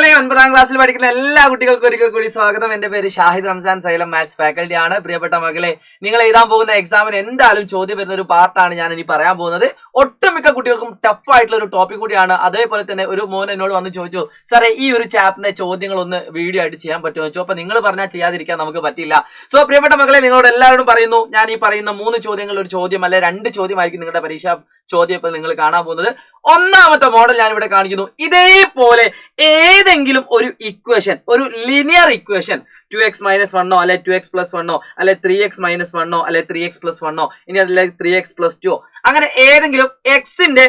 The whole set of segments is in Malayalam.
മക്കളെ 9ാം ക്ലാസ്സിൽ പഠിക്കുന്ന എല്ലാ കുട്ടികൾക്കും ഒരിക്കൽ കൂടി സ്വാഗതം. എന്റെ പേര് Shahid Ramzan, xylem maths faculty ആണ്. പ്രിയപ്പെട്ട മക്കളെ, നിങ്ങൾ എഴുതാൻ പോകുന്ന എക്സാമിന് എന്തായാലും ചോദ്യം വരുന്ന ഒരു പാർട്ടാണ് ഞാൻ ഇനി പറയാൻ പോകുന്നത്. ഒട്ടുമിക്ക കുട്ടികൾക്കും ടഫ് ആയിട്ടുള്ള ഒരു ടോപ്പിക് കൂടിയാണ്. അതേപോലെ തന്നെ ഒരു മോൻ എന്നോട് വന്ന് ചോദിച്ചു, സാറേ ഈ ഒരു ചാപ്റ്ററിന്റെ ചോദ്യങ്ങളൊന്ന് വീഡിയോ ആയിട്ട് ചെയ്യാൻ പറ്റുമോ ചോദിച്ചു. അപ്പൊ നിങ്ങൾ പറഞ്ഞാൽ ചെയ്യാതിരിക്കാൻ നമുക്ക് പറ്റില്ല. സോ പ്രിയപ്പെട്ട മക്കളെ, നിങ്ങളോട് എല്ലാവരോടും പറയുന്നു, ഞാൻ ഈ പറയുന്ന 3 ചോദ്യങ്ങൾ ഒരു ചോദ്യം അല്ലെ 2 ചോദ്യമായിരിക്കും നിങ്ങളുടെ പരീക്ഷ ചോദ്യം ഇപ്പൊ നിങ്ങൾ കാണാൻ പോകുന്നത്. ഒന്നാമത്തെ മോഡൽ ഞാൻ ഇവിടെ കാണിക്കുന്നു. ഇതേപോലെ ഏതെങ്കിലും ഒരു ഇക്വേഷൻ, ഒരു ലിനിയർ ഇക്വേഷൻ 2x - 1 അല്ലെ 2x + 1 അല്ലെ 3x - 1 അല്ലെ 3x + 1 ഇനി അതിലെ 3x + 2 അങ്ങനെ ഏതെങ്കിലും എക്സിന്റെ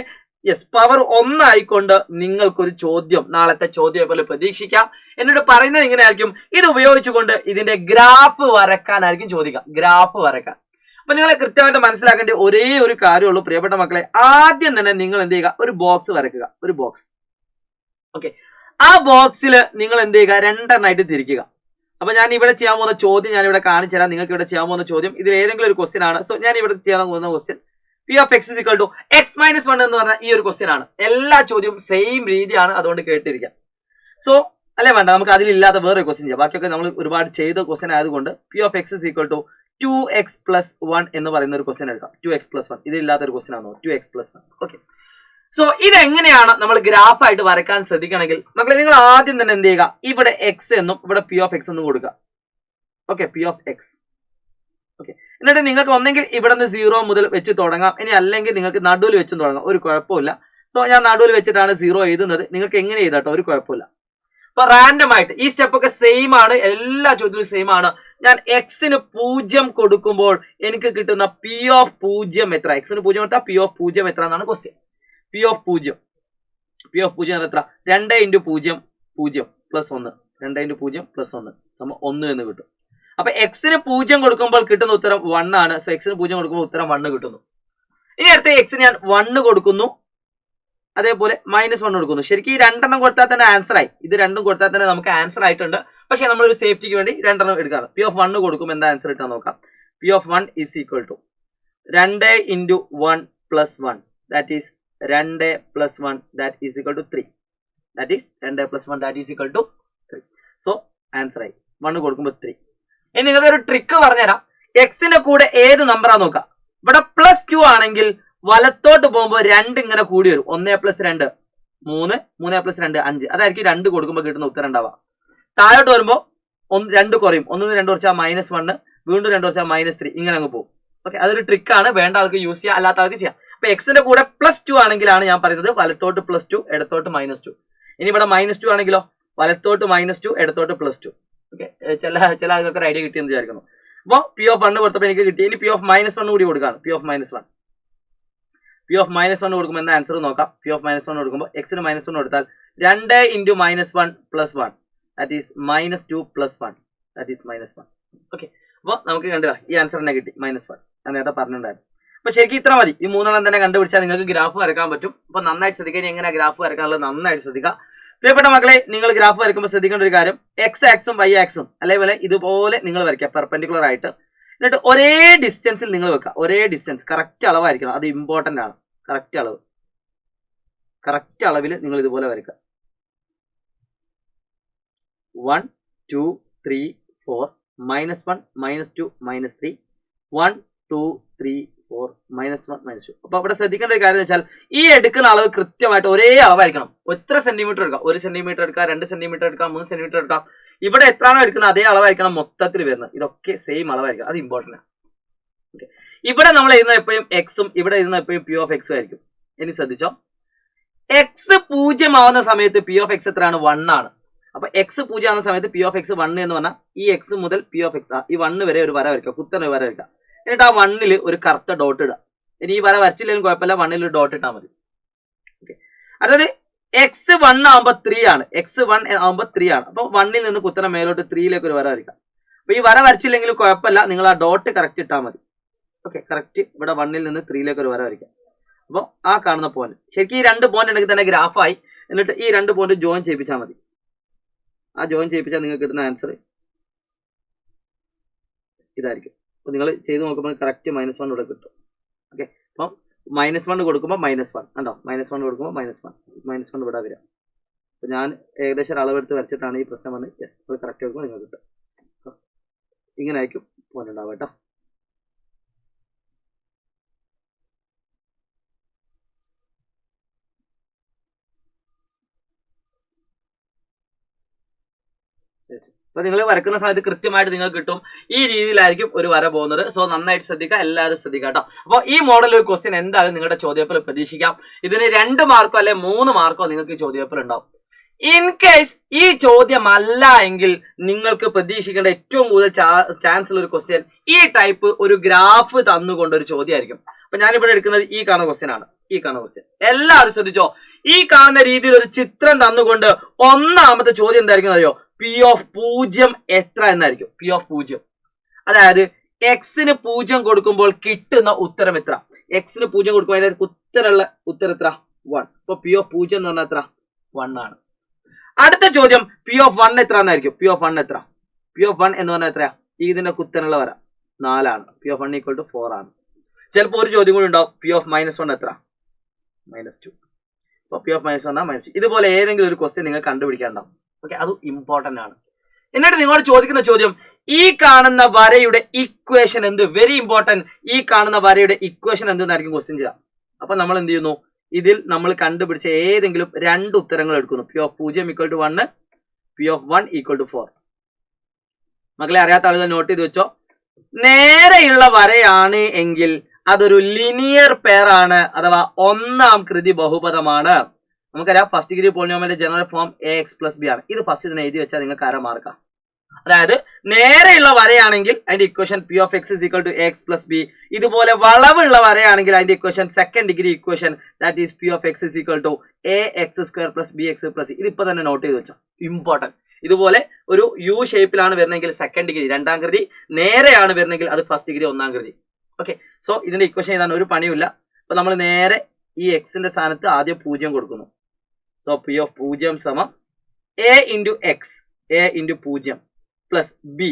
പവർ 1 ആയിക്കൊണ്ട് നിങ്ങൾക്കൊരു ചോദ്യം നാളത്തെ ചോദ്യം പോലെ പ്രതീക്ഷിക്കാം. എന്നോട് പറയുന്നത് ഇങ്ങനെയായിരിക്കും, ഇത് ഉപയോഗിച്ചുകൊണ്ട് ഇതിന്റെ ഗ്രാഫ് വരക്കാനായിരിക്കും ചോദിക്കാം. ഗ്രാഫ് വരക്കാൻ. അപ്പൊ നിങ്ങൾ കൃത്യമായിട്ട് മനസ്സിലാക്കേണ്ട ഒരേ ഒരു കാര്യമുള്ളൂ പ്രിയപ്പെട്ട മക്കളെ. ആദ്യം തന്നെ നിങ്ങൾ എന്ത് ചെയ്യുക, ഒരു ബോക്സ് വരയ്ക്കുക. ഒരു ബോക്സ്. ഓക്കെ, ആ ബോക്സിൽ നിങ്ങൾ എന്ത് ചെയ്യുക, 2 എണ്ണമായിട്ട് തിരിക്കുക. അപ്പൊ ഞാൻ ഇവിടെ ചെയ്യാൻ പോകുന്ന ചോദ്യം ഞാൻ ഇവിടെ കാണിച്ചു തരാം. നിങ്ങൾക്ക് ഇവിടെ ചെയ്യാൻ പോകുന്ന ചോദ്യം ഇതിൽ ഏതെങ്കിലും ഒരു ക്വസ്റ്റ്യൻ ആണ്. സോ ഞാൻ ഇവിടെ ചെയ്യാൻ പോകുന്ന question P of x = x - 1 എന്ന് പറഞ്ഞ ഈ ഒരു ക്വസ്റ്റ്യൻ ആണ്. എല്ലാ ചോദ്യവും സെയിം രീതിയാണ്, അതുകൊണ്ട് കേട്ടിരിക്കാം. സോ അല്ലേ വേണ്ട, നമുക്ക് അതിലില്ലാത്ത വേറെ ക്വസ്റ്റ്യൻ ചെയ്യാം. ബാക്കിയൊക്കെ നമ്മൾ ഒരുപാട് ചെയ്ത ക്വസ്റ്റ്യൻ ആയതുകൊണ്ട് P of x = 2x + 1 എന്ന് പറയുന്ന ഒരു ക്വസ്റ്റ്യൻ എടുക്കാം. 2x + 1 ഇതില്ലാത്ത ഒരു ക്വസ്റ്റ്യൻ ആണോ? 2x + 1. ഓക്കെ, സോ ഇതെങ്ങനെയാണ് നമ്മൾ ഗ്രാഫ് ആയിട്ട് വരക്കാൻ ശ്രദ്ധിക്കണമെങ്കിൽ മക്കളെ, നിങ്ങൾ ആദ്യം തന്നെ എന്ത് ചെയ്യുക, ഇവിടെ x എന്നും ഇവിടെ P of x എന്നും കൊടുക്കുക. Okay, P of x. Okay, എന്നിട്ട് നിങ്ങൾക്ക് ഒന്നെങ്കിൽ ഇവിടെ നിന്ന് 0 മുതൽ വെച്ച് തുടങ്ങാം, ഇനി അല്ലെങ്കിൽ നിങ്ങൾക്ക് നടുവിൽ വെച്ചും തുടങ്ങാം, ഒരു കുഴപ്പമില്ല. സോ ഞാൻ നടുവിൽ വെച്ചിട്ടാണ് 0 എഴുതുന്നത്. നിങ്ങൾക്ക് എങ്ങനെ എഴുതാട്ടോ, ഒരു കുഴപ്പമില്ല. അപ്പൊ റാൻഡം ആയിട്ട് ഈ സ്റ്റെപ്പ് ഒക്കെ സെയിം ആണ്, എല്ലാ ചോദ്യത്തിലും സെയിം ആണ്. ഞാൻ എക്സിന് 0 കൊടുക്കുമ്പോൾ എനിക്ക് കിട്ടുന്ന P of 0 എത്ര? എക്സിന് 0 കൊടുത്താൽ P of 0 എത്ര എന്നാണ് ക്വസ്റ്റ്യൻ. P of 0 എത്ര? 2 × 0 0 + 1 2 × 0 + 1 1 എന്ന് കിട്ടും. അപ്പൊ എക്സിന് 0 കൊടുക്കുമ്പോൾ കിട്ടുന്ന ഉത്തരം 1 ആണ്. സോ എക്സിന് 0 കൊടുക്കുമ്പോൾ ഉത്തരം 1 കിട്ടുന്നു. ഇനി അടുത്ത എക്സിന് ഞാൻ 1 കൊടുക്കുന്നു, അതേപോലെ -1 കൊടുക്കുന്നു. ശരിക്കും ഈ 2 എണ്ണം കൊടുത്താൽ തന്നെ ആൻസർ ആയി. ഇത് 2 കൊടുത്താൽ തന്നെ നമുക്ക് ആൻസർ ആയിട്ടുണ്ട്. പക്ഷെ നമ്മളൊരു സേഫ്റ്റിക്ക് വേണ്ടി 2 എണ്ണം എടുക്കാം. P of 1 കൊടുക്കുമ്പോൾ എന്താ ആൻസർ കിട്ടാൻ നോക്കാം. P of 1 = 2 × 1 + 1 that is 2 + 1 that is equal to 3. That is 2 + 1 that is equal to 3. So answer ആയി. 1 കൊടുക്കുമ്പോൾ 3. ഇനി നിങ്ങൾക്ക് ഒരു ട്രിക്ക് പറഞ്ഞുതരാം. എക്സിന്റെ കൂടെ ഏത് നമ്പറാ നോക്കാം. ഇവിടെ +2 ആണെങ്കിൽ വലത്തോട്ട് പോകുമ്പോൾ 2 ഇങ്ങനെ കൂടി വരും. 1 + 2 3 3 + 2 5 അതായിരിക്കും 2 കൊടുക്കുമ്പോൾ കിട്ടുന്ന ഉത്തരം ഉണ്ടാവുക. താഴോട്ട് വരുമ്പോൾ 2 കുറയും. 1 ന്ന് 2 കുറച്ചാൽ -1, വീണ്ടും 2 കുറച്ചാൽ -3, ഇങ്ങനെ അങ്ങ് പോകും. ഓക്കെ, അതൊരു ട്രിക്കാണ്. വേണ്ട ആൾക്ക് യൂസ് ചെയ്യാം, അല്ലാത്ത ആൾക്ക് ചെയ്യാം. അപ്പൊ എക്സിന്റെ കൂടെ +2 ആണെങ്കിലാണ് ഞാൻ പറയുന്നത് വലത്തോട്ട് +2 ഇടത്തോട്ട് -2. ഇനി ഇവിടെ -2 ആണെങ്കിലോ വലത്തോട്ട് -2 ഇടത്തോട്ട് +2. ഓക്കെ, ചില ആൾക്കൊക്കെ ഒരു ഐഡിയ കിട്ടിയെന്ന് വിചാരിക്കുന്നു. അപ്പോൾ P of 1 കൊടുത്തപ്പോൾ എനിക്ക് കിട്ടി. ഇനി P of -1 കൂടി കൊടുക്കാണ്. P of -1 കൊടുക്കുമ്പോൾ എന്താ ആൻസർ നോക്കാം. P of -1 കൊടുക്കുമ്പോൾ എക്സിന് -1 കൊടുത്താൽ 2 × -1 + 1 that is -2 + 1 that is -1. Okay, അപ്പോൾ നമുക്ക് കണ്ടില്ല, ഈ ആൻസർ തന്നെ കിട്ടി, -1. ഞാൻ നേരത്തെ പറഞ്ഞിട്ടുണ്ടായിരുന്നു. അപ്പൊ ശരിക്കും ഇത്ര മതി. ഈ 3 എണ്ണം തന്നെ കണ്ടുപിടിച്ചാൽ നിങ്ങൾക്ക് ഗ്രാഫ് വരക്കാൻ പറ്റും. അപ്പൊ നന്നായിട്ട് ശ്രദ്ധിക്കാൻ, എങ്ങനെ ഗ്രാഫ് വരക്കാനുള്ളത് നന്നായിട്ട് ശ്രദ്ധിക്കുക. പ്രിയപ്പെട്ട മക്കളെ, നിങ്ങൾ ഗ്രാഫ് വരയ്ക്കുമ്പോൾ ശ്രദ്ധിക്കേണ്ട ഒരു കാര്യം, x ആക്സും y ആക്സും അതേപോലെ ഇതുപോലെ നിങ്ങൾ വരയ്ക്കുക, പെർപെൻഡിക്കുലർ ആയിട്ട്. എന്നിട്ട് ഒരേ ഡിസ്റ്റൻസിൽ നിങ്ങൾ വെക്കുക. ഒരേ ഡിസ്റ്റൻസ്, കറക്റ്റ് അളവായിരിക്കണം. അത് ഇമ്പോർട്ടന്റ് ആണ്. കറക്റ്റ് അളവ്, കറക്റ്റ് അളവിൽ നിങ്ങൾ ഇതുപോലെ വരയ്ക്കുക. 1 2 3 4 -1 -2 -3 1 2 3 4 -1 -2. അപ്പൊ അവിടെ ശ്രദ്ധിക്കേണ്ട ഒരു കാര്യം എന്ന് വെച്ചാൽ, ഈ എടുക്കുന്ന അളവ് കൃത്യമായിട്ട് ഒരേ അളവായിരിക്കണം. എത്ര സെന്റിമീറ്റർ എടുക്കാം, 1 സെന്റിമീറ്റർ എടുക്കാം, 2 സെന്റിമീറ്റർ എടുക്കാം, 3 സെന്റിമീറ്റർ എടുക്കാം. ഇവിടെ എത്രയാണോ എടുക്കുന്നത് അതേ അളവായിരിക്കണം മൊത്തത്തിൽ വരുന്നത്. ഇതൊക്കെ സെയിം അളവായിരിക്കും. അത് ഇമ്പോർട്ടന്റ് ആണ്. ഓക്കെ, ഇവിടെ നമ്മൾ എഴുതുന്ന എപ്പോഴും എക്സും ഇവിടെ എഴുതുന്ന എപ്പോഴും P of x ആയിരിക്കും. ഇനി ശ്രദ്ധിച്ചോ, എക്സ് 0 ആവുന്ന സമയത്ത് P of x എത്രയാണ്? 1 ആണ്. അപ്പൊ എക്സ് 0 ആവുന്ന സമയത്ത് P of x 1 എന്ന് പറഞ്ഞാൽ ഈ എക്സ് മുതൽ P of x ഈ 1 വരെ ഒരു വര വരയ്ക്കുക, കുത്തനെ വര വരയ്ക്കുക. എന്നിട്ട് ആ 1ൽ ഒരു കറുത്ത ഡോട്ട് ഇടുക. ഇനി ഈ വര വരച്ചില്ലെങ്കിലും കുഴപ്പമില്ല, 1ൽ ഒരു ഡോട്ട് ഇട്ടാൽ മതി. ഓക്കെ, അതായത് x 1 ആകുമ്പോൾ 3 ആണ്. x 1 ആകുമ്പോൾ 3 ആണ്. അപ്പൊ 1ൽ നിന്ന് കുത്തനെ മേലോട്ട് 3ലേക്ക് ഒരു വര വരയ്ക്കാം. അപ്പൊ ഈ വര വരച്ചില്ലെങ്കിലും കുഴപ്പമില്ല, നിങ്ങൾ ആ ഡോട്ട് കറക്റ്റ് ഇട്ടാൽ മതി. ഓക്കെ, കറക്റ്റ് ഇവിടെ 1ൽ നിന്ന് 3ലേക്ക് ഒരു വര വരയ്ക്കാം. അപ്പോൾ ആ കാണുന്ന പോയിന്റ്, ശരിക്കും ഈ 2 പോയിന്റ് ഉണ്ടെങ്കിൽ തന്നെ ഗ്രാഫായി. എന്നിട്ട് ഈ 2 പോയിന്റ് ജോയിൻ ചെയ്യിപ്പിച്ചാൽ മതി. ആ ജോയിൻ ചെയ്യിപ്പിച്ചാൽ നിങ്ങൾക്ക് കിട്ടുന്ന ആൻസർ ഇതായിരിക്കും. അപ്പൊ നിങ്ങൾ ചെയ്ത് നോക്കുമ്പോൾ കറക്റ്റ് -1 ഇവിടെ കിട്ടും. ഓക്കെ, അപ്പം -1 കൊടുക്കുമ്പോൾ -1 കണ്ടോ, -1 കൊടുക്കുമ്പോൾ -1 ഇവിടെ വരാം. അപ്പൊ ഞാൻ ഏകദേശം അളവെടുത്ത് വരച്ചിട്ടാണ് ഈ പ്രശ്നം വന്ന് യെസ് അത് കറക്റ്റ് ആക്കുമ്പോൾ നിങ്ങൾക്ക് കിട്ടും. ഇങ്ങനെ ആയിരിക്കും പോയിന്റ് ഉണ്ടാവുക കേട്ടോ. അപ്പൊ നിങ്ങൾ വരക്കുന്ന സമയത്ത് കൃത്യമായിട്ട് നിങ്ങൾക്ക് കിട്ടും. ഈ രീതിയിലായിരിക്കും ഒരു വര പോകുന്നത്. സോ നന്നായിട്ട് ശ്രദ്ധിക്കുക, എല്ലാവരും ശ്രദ്ധിക്കുക കേട്ടോ. അപ്പോൾ ഈ മോഡൽ ഒരു ക്വസ്റ്റ്യൻ എന്തായാലും നിങ്ങളുടെ ചോദ്യപേപ്പറിൽ പ്രതീക്ഷിക്കാം. ഇതിന് 2 മാർക്കോ അല്ലെ 3 മാർക്കോ നിങ്ങൾക്ക് ചോദ്യപേപ്പർ ഉണ്ടാവും. ഇൻ കേസ് ഈ ചോദ്യം അല്ല എങ്കിൽ നിങ്ങൾക്ക് പ്രതീക്ഷിക്കേണ്ട ഏറ്റവും കൂടുതൽ ചാൻസ് ഉള്ള ഒരു ക്വസ്റ്റ്യൻ ഈ ടൈപ്പ് ഒരു ഗ്രാഫ് തന്നുകൊണ്ട് ഒരു ചോദ്യമായിരിക്കും. അപ്പൊ ഞാനിവിടെ എടുക്കുന്നത് ഈ കാണുന്ന ക്വസ്റ്റ്യൻ ആണ്. ഈ കാണുന്ന ക്വസ്റ്റ്യൻ എല്ലാവരും ശ്രദ്ധിച്ചോ. ഈ കാണുന്ന രീതിയിൽ ഒരു ചിത്രം തന്നുകൊണ്ട് ഒന്നാമത്തെ ചോദ്യം എന്തായിരിക്കും അറിയോ? പി ഓഫ് 0 എത്ര എന്നായിരിക്കും. പി ഓഫ് 0 അതായത് എക്സിന് 0 കൊടുക്കുമ്പോൾ കിട്ടുന്ന ഉത്തരം എത്ര? എക്സിന് 0 കൊടുക്കുമ്പോൾ അതിന്റെ ഉത്തരമുള്ള ഉത്തരം എത്ര? 1. അപ്പൊ പി ഓഫ് 0 എന്ന് പറഞ്ഞാൽ എത്ര? 1 ആണ്. അടുത്ത ചോദ്യം പി ഓഫ് 1 എത്ര എന്നായിരിക്കും. പി ഓഫ് 1 എത്ര? പി ഓഫ് 1 എന്ന് പറഞ്ഞാൽ എത്രയാ? ഇതിന്റെ കുത്തനുള്ള വര 4 ആണ്. പി ഓഫ് 1 ഈക്വൽ ടു 4 ആണ്. ചിലപ്പോൾ ഒരു ചോദ്യം കൂടി ഉണ്ടാവും. പി ഓഫ് -1 എത്ര? -2. അപ്പൊ പി ഓഫ് -1 -2. ഇതുപോലെ ഏതെങ്കിലും ഒരു ക്വസ്റ്റ്യൻ നിങ്ങൾ കണ്ടുപിടിക്കാനുണ്ടാവും. ഓക്കെ, അത് ഇമ്പോർട്ടന്റ് ആണ്. എന്നിട്ട് നിങ്ങളോട് ചോദിക്കുന്ന ചോദ്യം ഈ കാണുന്ന വരയുടെ ഇക്വേഷൻ എന്ത്? Very important. ഈ കാണുന്ന വരയുടെ ഇക്വേഷൻ എന്തെന്നായിരിക്കും ക്വസ്റ്റ്യൻ ചെയ്യുക. അപ്പൊ നമ്മൾ എന്ത് ചെയ്യുന്നു? ഇതിൽ നമ്മൾ കണ്ടുപിടിച്ച ഏതെങ്കിലും 2 ഉത്തരങ്ങൾ എടുക്കുന്നു. P of 0 equal to 1, p of 1 equal to 4. മക്കളെ അറിയാത്ത ആളുകൾ നോട്ട് ചെയ്ത് വെച്ചോ. നേരെയുള്ള വരയാണ് എങ്കിൽ അതൊരു ലിനിയർ പെയർ ആണ്, അഥവാ ഒന്നാം കൃതി ബഹുപദമാണ്. നമുക്കറിയാം ഫസ്റ്റ് ഡിഗ്രി പോളിനോമിയലിന്റെ ജനറൽ ഫോം ax + b ആണ്. ഇത് ഫസ്റ്റ് തന്നെ എഴുതി വെച്ചാൽ നിങ്ങൾക്ക് 1/2 മാർക്കാം. അതായത് നേരെയുള്ള വരയാണെങ്കിൽ അതിന്റെ equation p of X is equal to x plus b. ഇതുപോലെ വളവുള്ള വരയാണെങ്കിൽ അതിന്റെ equation second degree equation that is p of X is equal to ax² + bx + c. ഇതിപ്പോ തന്നെ നോട്ട് ചെയ്ത് വെച്ചോ, ഇമ്പോർട്ടന്റ്. ഇതുപോലെ ഒരു യു ഷേപ്പിലാണ് വരുന്നെങ്കിൽ സെക്കൻഡ് ഡിഗ്രി 2ാം കൃതി, നേരെയാണ് വരുന്നെങ്കിൽ അത് ഫസ്റ്റ് ഡിഗ്രി 1ാം കൃതി. ഓക്കെ, സോ ഇതിന്റെ ഇക്വേഷൻ ഇതാണ്, ഒരു പണിയില്ല. അപ്പൊ നമ്മൾ നേരെ ഈ എക്സിന്റെ സ്ഥാനത്ത് ആദ്യം 0 കൊടുക്കുന്നു. സോ പി ഓഫ് 0 സമം a into x, a into 0 plus B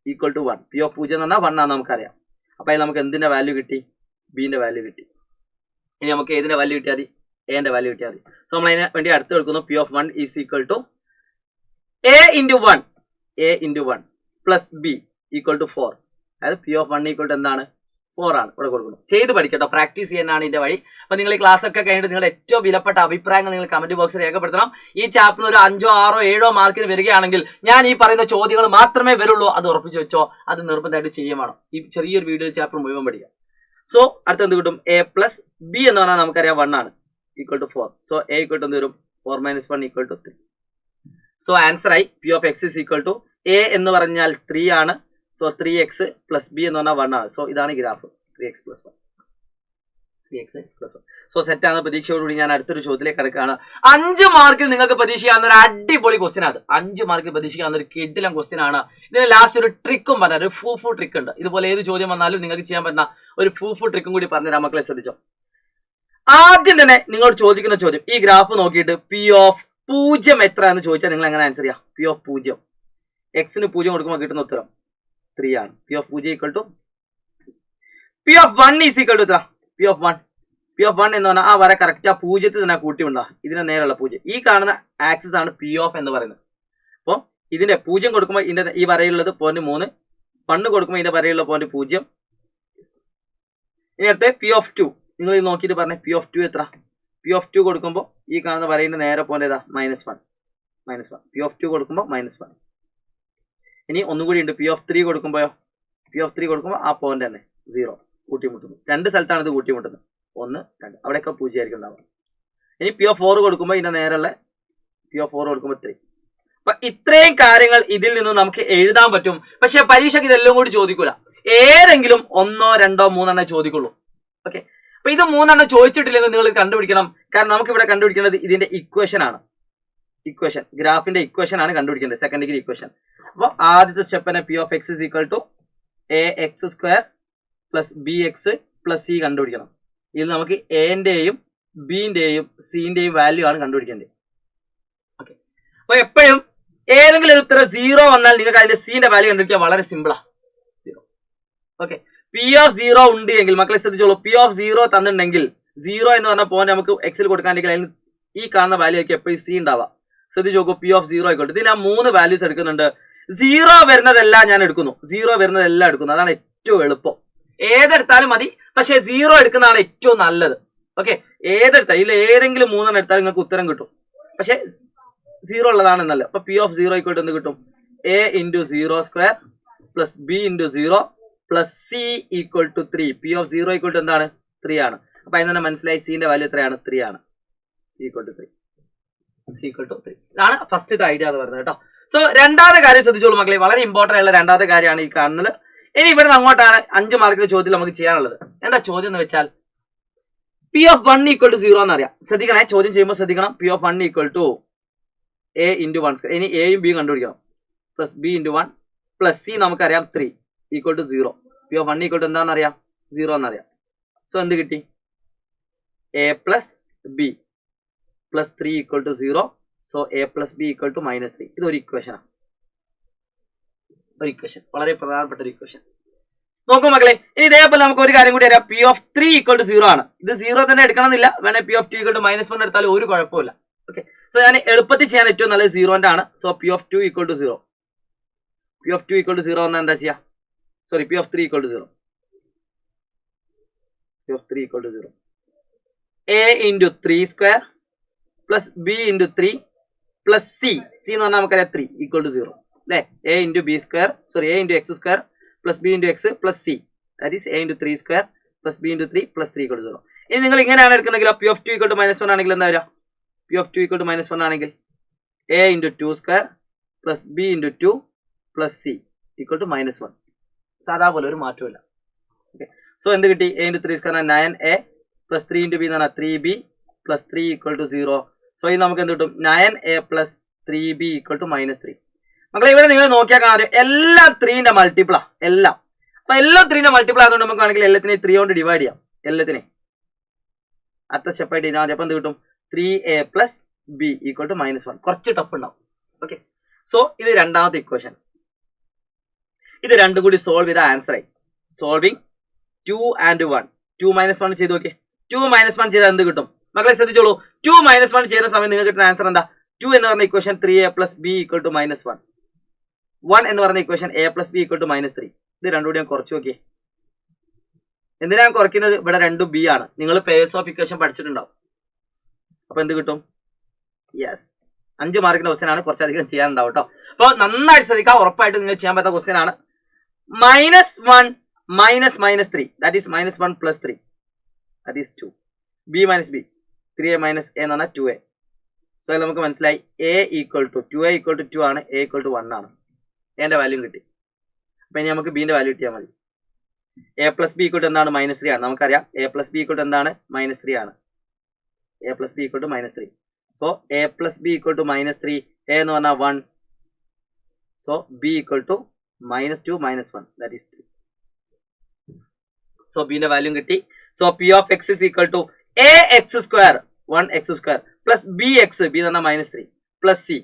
equal to 1. P of 0 എന്ന് പറഞ്ഞാൽ 1 ആണെന്ന് നമുക്കറിയാം. അപ്പൊ അതിൽ നമുക്ക് എന്തിന്റെ വാല്യൂ കിട്ടി? ബിന്റെ വാല്യൂ കിട്ടി. ഇനി നമുക്ക് ഏതിന്റെ വാല്യൂ കിട്ടിയാൽ മതി? എന്റെ വാല്യൂ കിട്ടിയാൽ മതി. സോ നമ്മൾ അതിന് വേണ്ടി അടുത്ത് എടുക്കുന്നു. P of 1 is equal to a into 1 plus B equal to 4. അതായത് പി ഓഫ് 1 ഈക്വൽ ടു എന്താണ്? 4 ആണ്. ഇവിടെ കൊടുക്കുന്നു. ചെയ്ത് പഠിക്കട്ടോ, പ്രാക്ടീസ് ചെയ്യാനാണ് ഇതിന്റെ വഴി. അപ്പൊ നിങ്ങൾ ഈ ക്ലാസ് ഒക്കെ കഴിഞ്ഞിട്ട് നിങ്ങളുടെ ഏറ്റവും വിലപ്പെട്ട അഭിപ്രായങ്ങൾ നിങ്ങൾ കമന്റ് ബോക്സിൽ രേഖപ്പെടുത്തണം. ഈ ചാപ്റ്ററിന് ഒരു 5, 6, 7 മാർക്കിന് വരികയാണെങ്കിൽ ഞാൻ ഈ പറയുന്ന ചോദ്യങ്ങൾ മാത്രമേ വരുള്ളൂ. അത് ഉറപ്പിച്ചു വെച്ചോ, അത് നിർബന്ധമായിട്ട് ചെയ്യും വേണം. ഈ ചെറിയൊരു വീഡിയോ ചാപ്റ്റർ മുഴുവൻ പഠിക്കാം. സോ അടുത്ത് എന്ത് കിട്ടും? a പ്ലസ് ബി എന്ന് പറഞ്ഞാൽ നമുക്കറിയാം 1 ആണ്, equal to 4. So a equal to എന്ത് വരും? 4 - 1 ഈക്വൽ ടു 3. സോ ആൻസർ ആയി p of X is equal to a എന്ന് പറഞ്ഞാൽ 3 ആണ്. സോ 3x പ്ലസ് ബി എന്ന് പറഞ്ഞാൽ 1 ആണ്. സോ ഇതാണ് graph 3x + 1. 3x + 1. So set ആണ്. പ്രതീക്ഷയോടുകൂടി ഞാൻ അടുത്തൊരു ചോദ്യത്തിലേക്ക് കിടക്കുകയാണ്. 5 മാർക്കിൽ നിങ്ങൾക്ക് പ്രതീക്ഷിക്കാവുന്ന ഒരു അടിപൊളി ക്വസ്റ്റ്യൻ ആണ്. 5 മാർക്കിൽ പ്രതീക്ഷിക്കാവുന്ന ഒരു കിടിലം ക്വസ്റ്റ്യൻ ആണ്. ഇതിന് ലാസ്റ്റ് ഒരു ട്രിക്കും പറഞ്ഞ ഒരു ഫൂഫു ട്രിക്ക് ഉണ്ട്. ഇതുപോലെ ഏത് ചോദ്യം വന്നാലും നിങ്ങൾക്ക് ചെയ്യാൻ പറ്റുന്ന ഒരു ഫൂഫു ട്രിക്കും കൂടി പറഞ്ഞുതരാം. മക്കളെ ശ്രദ്ധിച്ചോ. ആദ്യം തന്നെ നിങ്ങളോട് ചോദിക്കുന്ന ചോദ്യം, ഈ ഗ്രാഫ് നോക്കിയിട്ട് പി ഓഫ് 0 എത്ര എന്ന് ചോദിച്ചാൽ നിങ്ങൾ എങ്ങനെ ആൻസർ ചെയ്യാം? പി ഓഫ് 0 എക്സിന് 0 കൊടുക്കുമ്പോൾ കിട്ടുന്ന ഉത്തരം 3 ആണ്. P of 0 equal to p of 1 is equal to എത്ര? പി ഓഫ് 1 എന്ന് പറഞ്ഞാൽ ആ വര കറക്റ്റ് ആ 0 തന്നെ കൂട്ടി ഉണ്ടാ, ഇതിന് നേരെയുള്ള 0. ഈ കാണുന്ന ആക്സിസ് ആണ് പി ഓഫ് എന്ന് പറയുന്നത്. അപ്പോൾ ഇതിന്റെ 0 കൊടുക്കുമ്പോൾ ഇതിന്റെ ഈ വരയുള്ളത് 0.3, 1 കൊടുക്കുമ്പോൾ ഇതിന്റെ വരയുള്ള 0.0. ഇനി അടുത്ത് പി ഓഫ് 2 നിങ്ങൾ ഇത് നോക്കിയിട്ട് പറഞ്ഞേ. പി ഓഫ് 2 എത്ര? പി ഓഫ് 2 കൊടുക്കുമ്പോൾ ഈ കാണുന്ന വരയുടെ നേരെ പോയിന്റ് ഏതാ? -1. പി ഓഫ് 2 കൊടുക്കുമ്പോൾ -1. ഇനി ഒന്നുകൂടി ഉണ്ട്. P of 3 കൊടുക്കുമ്പോഴോ? പി ഓഫ് 3 കൊടുക്കുമ്പോൾ ആ പോയിന്റ് തന്നെ 0 കൂട്ടിമുട്ടുന്നു. 2 സ്ഥലത്താണ് ഇത് കൂട്ടിമുട്ടുന്നത്. 1, 2 അവിടെയൊക്കെ 0 ആയിരിക്കും ഉണ്ടാവുക. ഇനി പി ഓഫ് 4 കൊടുക്കുമ്പോൾ ഇതിന്റെ നേരെയുള്ള പി ഓഫ് 4 കൊടുക്കുമ്പോൾ 3. അപ്പൊ ഇത്രയും കാര്യങ്ങൾ ഇതിൽ നിന്ന് നമുക്ക് എഴുതാൻ പറ്റും. പക്ഷെ പരീക്ഷയ്ക്ക് ഇതെല്ലാം കൂടി ചോദിക്കൂല. ഏതെങ്കിലും 1, 2, 3 ചോദിക്കുള്ളൂ. ഓക്കെ, അപ്പൊ ഇത് 3 ചോദിച്ചിട്ടില്ലെങ്കിൽ നിങ്ങൾ കണ്ടുപിടിക്കണം. കാരണം നമുക്ക് ഇവിടെ കണ്ടുപിടിക്കേണ്ടത് ഇതിന്റെ ഇക്വേഷൻ ആണ്. ഇക്വേഷൻ, ഗ്രാഫിന്റെ ഇക്വേഷൻ ആണ് കണ്ടുപിടിക്കേണ്ടത്, സെക്കൻഡ് ഡിഗ്രി ഇക്വേഷൻ. അപ്പോൾ ആദ്യത്തെ സ്റ്റെപ്പ് തന്നെ p of X is equal to ax² plus bx plus c കണ്ടുപിടിക്കണം. ഇത് നമുക്ക് എന്റെയും ബിന്റെയും സിന്റെയും വാല്യൂ ആണ് കണ്ടുപിടിക്കേണ്ടത്. ഓക്കെ, അപ്പൊ എപ്പോഴും ഏതെങ്കിലും ഒരു ഉത്തരം 0 വന്നാൽ നിങ്ങൾക്ക് അതിന്റെ സിന്റെ വാല്യൂ കണ്ടുപിടിക്കാൻ വളരെ സിമ്പിളാ, 0. ഓക്കെ, പി ഓഫ് 0 ഉണ്ട് എങ്കിൽ മക്കളെ ശ്രദ്ധിച്ചോളൂ. പി ഓഫ് 0 തന്നിട്ടുണ്ടെങ്കിൽ 0 എന്ന് പറഞ്ഞ പോയിന്റ് നമുക്ക് എക്സിൽ കൊടുക്കാനെങ്കിൽ അതിന് ഈ കാണുന്ന വാല്യൂ ആയിരിക്കും എപ്പോഴും സി ഉണ്ടാവുക. ശ്രദ്ധിച്ച് നോക്കൂ, പി ഓഫ് 0 ആയിക്കോട്ടെ. ഇതിൽ ഞാൻ 3 വാല്യൂസ് എടുക്കുന്നുണ്ട്. 0 വരുന്നതെല്ലാം ഞാൻ എടുക്കുന്നു. 0 വരുന്നതെല്ലാം എടുക്കുന്നു. അതാണ് ഏറ്റവും എളുപ്പം. ഏതെടുത്താലും മതി, പക്ഷെ 0 എടുക്കുന്നതാണ് ഏറ്റവും നല്ലത്. ഓക്കെ, ഏതെടുത്താൽ ഇതിൽ ഏതെങ്കിലും 3 എടുത്താൽ നിങ്ങൾക്ക് ഉത്തരം കിട്ടും. പക്ഷെ 0 ഉള്ളതാണ് നല്ലത്. അപ്പൊ പി ഓഫ് 0 ആയിക്കോട്ടെ എന്ത് കിട്ടും? a into 0 square plus b into 0 plus c equal to 3. P of 0 equal to എന്താണ്? 3 ആണ്. അപ്പൊ അതിന് തന്നെ മനസ്സിലായി സിന്റെ വാല്യൂ എത്രയാണ്? 3 ആണ്. c equal to 3. c equal to 3. ഇതാണ് ഫസ്റ്റ് ഐഡിയ എന്ന് പറയുന്നത് കേട്ടോ. സോ രണ്ടാമത്തെ കാര്യം ശ്രദ്ധിച്ചോളൂ മക്കളെ, വളരെ ഇമ്പോർട്ടന്റ് ആയിട്ടുള്ള രണ്ടാമത്തെ കാര്യമാണ് ഈ കാണുന്നത്. ഇനി ഇവിടെ നിന്ന് അങ്ങോട്ടാണ് 5 മാർക്കിന്റെ ചോദ്യം നമുക്ക് ചെയ്യാനുള്ളത്. എന്താ ചോദ്യം എന്ന് വെച്ചാൽ പി ഓഫ് 1 ഈക്വൽ ടു 0 എന്നറിയാം. ശ്രദ്ധിക്കണേ, ചോദ്യം ചെയ്യുമ്പോൾ ശ്രദ്ധിക്കണം. P of 1 equal to a into 1 square. ഇനി എയും ബിയും കണ്ടുപിടിക്കണം. Plus B into 1 plus C നമുക്കറിയാം 3 equal to 0. P of 1 equal to എന്താണെന്നറിയാം? 0 എന്നറിയാം. സോ എന്ത് കിട്ടി? A plus B plus 3 equal to 0. So A plus B equal to -3. ഇതൊരു ഇക്വേഷനാണ്. ഒരു ഇക്വേഷൻ, വളരെ പ്രധാനപ്പെട്ട ഒരു ഇക്വേഷൻ. നോക്കൂ മക്കളെ, ഇനി ഇതേപോലെ നമുക്ക് ഒരു കാര്യം കൂടി അറിയാം. പി ഓഫ് 3 ഈക്വൽ ടു 0 ആണ്. ഇത് 0 തന്നെ എടുക്കണമെന്നില്ല, വേണേ പി ഓഫ് 2 ഈക്വൽ ടു -1 എടുത്താലും ഒരു കുഴപ്പമില്ല. ഓക്കെ, സോ ഞാൻ എളുപ്പത്തിൽ ചെയ്യാൻ ഏറ്റവും നല്ലത് 0 ആണ്. So P of 2 equal to 0. P of 2 equal to 0 എന്നാൽ എന്താ ചെയ്യാ? Sorry, P of 3 equal to 0. P of 3 equal to 0. a into 3 square plus B into 3 plus C എന്ന് പറഞ്ഞാൽ നമുക്കറിയാം 3 ഈക്വൽ ടു 0 അല്ലേ? a into B square, sorry a into X square plus B into X plus C, that is a into 3 square plus B into 3 plus 3 equal to 0. ഇനി നിങ്ങൾ ഇങ്ങനെയാണ് എടുക്കുന്നെങ്കിൽ പി ഓഫ് 2 ഈക്വൽ ടു -1 ആണെങ്കിൽ എന്താ വരിക? പി ഓഫ് 2 ഈക്വൽ ടു -1 ആണെങ്കിൽ a ഇൻറ്റു 2 square plus B into 2 plus C equal to -1. സാധാ പോലെ ഒരു മാറ്റമില്ല. ഓക്കെ, സോ എന്ത് കിട്ടി? a into 3 square 9a plus 3 into B എന്ന് പറഞ്ഞാൽ 3b plus 3 equal to 0. So ഇത് നമുക്ക് എന്ത് കിട്ടും? 9a plus 3b equal to -3. മക്കളെ ഇവിടെ നിങ്ങൾ നോക്കിയാൽ കാണാം എല്ലാം 3ന്റെ മൾട്ടിപ്പിളാ എല്ലാം. അപ്പൊ എല്ലാം 3ന്റെ മൾട്ടിപ്പിൾ ആയതുകൊണ്ട് നമുക്ക് വേണമെങ്കിൽ എല്ലാത്തിനെയും 3 കൊണ്ട് ഡിവൈഡ് ചെയ്യാം. എല്ലാത്തിനെ അടുത്ത സ്റ്റെപ്പായിട്ട് ചെയ്താൽ മതി. അപ്പൊ എന്ത് കിട്ടും? 3a plus b equal to -1. കുറച്ച് ടഫ് ഉണ്ടാവും. ഓക്കെ, സോ ഇത് രണ്ടാമത്തെ ഇക്വേഷൻ. ഇത് രണ്ടും കൂടി സോൾവ് ചെയ്ത ആൻസർ ആയി. Solving 2 and 1. 2 - 1 ചെയ്ത് നോക്കി. 2 - 1 ചെയ്താൽ എന്ത് കിട്ടും? മക്കളെ ശ്രദ്ധിച്ചോളൂ, 2 - 1 ചെയ്യുന്ന സമയം നിങ്ങൾക്ക് കിട്ടുന്ന ആൻസർ എന്താ? 2 എന്ന് പറഞ്ഞ equation 3a plus b equal to -1. 1 എന്ന് പറഞ്ഞ equation a plus b equal to -3. ഇത് രണ്ടും കൂടി ഞാൻ കുറച്ച് നോക്കിയേ. എന്തിനാണ് കുറയ്ക്കുന്നത്? ഇവിടെ രണ്ടും b ആണ്. നിങ്ങൾ പേഴ്സ് ഓഫ് ഇക്വേഷൻ പഠിച്ചിട്ടുണ്ടാവും. അപ്പൊ എന്ത് കിട്ടും? യെസ്, 5 മാർക്കിന്റെ ക്വസ്റ്റ്യൻ ആണ്. കുറച്ചധികം ചെയ്യാനുണ്ടാവും കേട്ടോ. അപ്പോൾ നന്നായിട്ട് ശ്രദ്ധിക്കുക, ഉറപ്പായിട്ട് നിങ്ങൾ ചെയ്യാൻ പറ്റുന്ന ക്വസ്റ്റ്യൻ ആണ്. -1 minus -3, that is -1 plus 3, that is 2. b minus b, 3a minus a എന്ന് പറഞ്ഞാൽ 2a. സോ അതിൽ നമുക്ക് മനസ്സിലായി a equal to 2a equal to 2 ആണ്, a ഈക്വൽ ടു 1 ആണ്. എന്റെ വാല്യൂ കിട്ടി. അപ്പൊ ഇനി നമുക്ക് ബിന്റെ വാല്യൂ കിട്ടിയാൽ മതി. a plus B equal to എന്താണ്? -3 ആണ്. നമുക്കറിയാം a plus B equal to എന്താണ്? -3 ആണ്. a plus B equal to -3. So a plus B equal to -3, a എന്ന് പറഞ്ഞാൽ 1. So b equal to -2 - 1, that is 3. So ബിന്റെ വാല്യൂ കിട്ടി. So P of X is equal to A X square 1x square plus B X, B എന്ന് പറഞ്ഞാൽ -3 plus C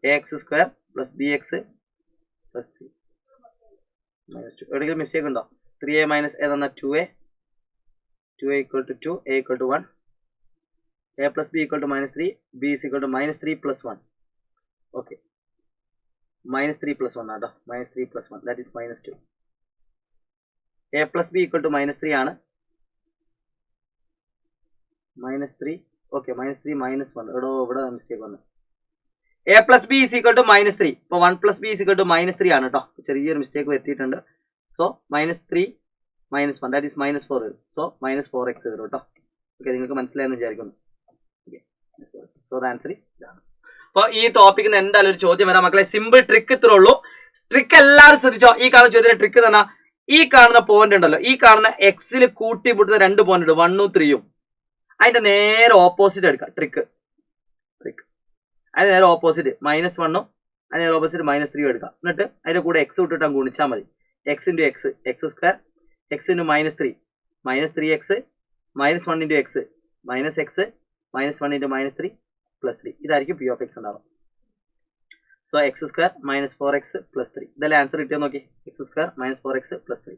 A X square plus B X plus C -2. എവിടെയെങ്കിലും മിസ്റ്റേക്ക് ഉണ്ടോ? 3a മൈനസ് എ തന്നാൽ 2a, 2a equal to 2, a equal to 1, a plus B equal to -3, b is equal to -3 plus 1. Okay, -3 plus 1 ആട്ടോ. -3 plus 1, that is -2. a plus b equal to -3 ആണ്. -3, ഓക്കെ, -3 -1. എടോ ഇവിടെ മിസ്റ്റേക്ക് വന്നു. a plus b is equal to -3. ഇപ്പോൾ 1 plus b is equal to -3 ആണ് കേട്ടോ. ചെറിയൊരു മിസ്റ്റേക്ക് വരുത്തിയിട്ടുണ്ട്. സോ -3 -1, that is -4 വരും. സോ -4x വരും കേട്ടോ. ഓക്കെ, നിങ്ങൾക്ക് മനസ്സിലായെന്ന് വിചാരിക്കുന്നു. സോ ദ ആൻസർ ഈസ് ഇതാണ്. അപ്പോൾ ഈ ടോപ്പിക്കിന് എന്തായാലും ഒരു ചോദ്യം വരാം മക്കളെ. സിമ്പിൾ ട്രിക്ക് ഇത്രേ ഉള്ളൂ. ട്രിക്ക് എല്ലാവരും ശ്രദ്ധിച്ചോ. ഈ കാണുന്ന ചോദ്യത്തിന്റെ ട്രിക്ക് തന്നെ, ഈ കാണുന്ന പോയിന്റ് ഉണ്ടല്ലോ, ഈ കാണുന്ന എക്സിൽ കൂട്ടിമുട്ടുന്ന 2 പോയിന്റ് ഉണ്ട്, 1 ഉം 3 ഉം. അതിന്റെ നേരെ ഓപ്പോസിറ്റ് എടുക്കാം. ട്രിക്ക് അതിന് നേരെ ഓപ്പോസിറ്റ് -1 ഉം അതിന് നേരെ ഓപ്പോസിറ്റ് -3 ഉം എടുക്കാം. എന്നിട്ട് അതിന്റെ കൂടെ എക്സ് വിട്ടിട്ട് ഗുണിച്ചാൽ മതി. x into X, X square, X into -3, -3x, -1 into X, -x, -1 into -3 plus 3. ഇതായിരിക്കും പി ഓഫ് എക്സ് ഉണ്ടാവും. So X square -4x plus 3. ഇതല്ലേ ആൻസർ കിട്ടിയോ നോക്കി. X square -4x plus 3.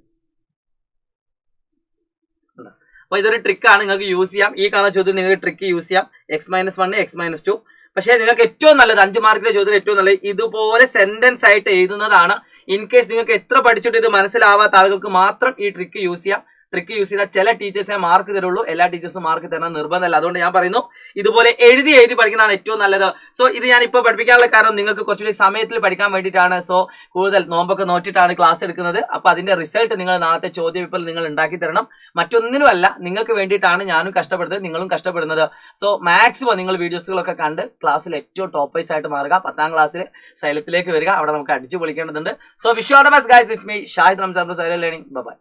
അപ്പൊ ഇതൊരു ട്രിക്കാണ്, നിങ്ങൾക്ക് യൂസ് ചെയ്യാം. ഈ കാണുന്ന ചോദ്യം നിങ്ങൾക്ക് ട്രിക്ക് യൂസ് ചെയ്യാം. x-1 x-2. പക്ഷേ നിങ്ങൾക്ക് ഏറ്റവും നല്ലത് 5 മാർക്കിന്റെ ചോദ്യം ഏറ്റവും നല്ലത് ഇതുപോലെ സെന്റൻസ് ആയിട്ട് എഴുതുന്നതാണ്. ഇൻ കേസ് നിങ്ങൾക്ക് എത്ര പഠിച്ചിട്ട് ഇത് മനസ്സിലാവാത്ത ആളുകൾക്ക് മാത്രം ഈ ട്രിക്ക് യൂസ് ചെയ്യാം. ട്രിക്ക് യൂസ് ചെയ്താൽ ചില ടീച്ചേഴ്സേ മാർക്ക് തരുള്ളൂ, എല്ലാ ടീച്ചേഴ്സും മാർക്ക് തരണം നിർബന്ധമല്ല. അതുകൊണ്ട് ഞാൻ പറയുന്നു ഇതുപോലെ എഴുതി പഠിക്കുന്നതാണ് ഏറ്റവും നല്ലത്. സോ ഇത് ഞാൻ ഇപ്പോൾ പഠിപ്പിക്കാനുള്ള കാരണം നിങ്ങൾക്ക് കുറച്ചുകൂടി സമയത്തിൽ പഠിക്കാൻ വേണ്ടിയിട്ടാണ്. സോ കൂടുതൽ നോമ്പൊക്കെ നോറ്റിട്ടാണ് ക്ലാസ് എടുക്കുന്നത്. അപ്പൊ അതിന്റെ റിസൾട്ട് നിങ്ങൾ നാളത്തെ ചോദ്യപേപ്പറിൽ നിങ്ങൾ ഉണ്ടാക്കി തരണം. മറ്റൊന്നിനുമല്ല, നിങ്ങൾക്ക് വേണ്ടിയിട്ടാണ് ഞാനും കഷ്ടപ്പെടുന്നത്, നിങ്ങളും കഷ്ടപ്പെടുന്നത്. സോ മാക്സിമം നിങ്ങൾ വീഡിയോസുകളൊക്കെ കണ്ട് ക്ലാസ്സിൽ ഏറ്റവും ടോപ്പേഴ്സ് ആയിട്ട് മാറുക. 10ാം ക്ലാസ്സിൽ സൈലത്തിലേക്ക് വരിക, അവിടെ നമുക്ക് അടിച്ചു പൊളിക്കേണ്ടതുണ്ട്. So wish you all the best guys. It's me Shahid Ramzan from Silent Learning. By.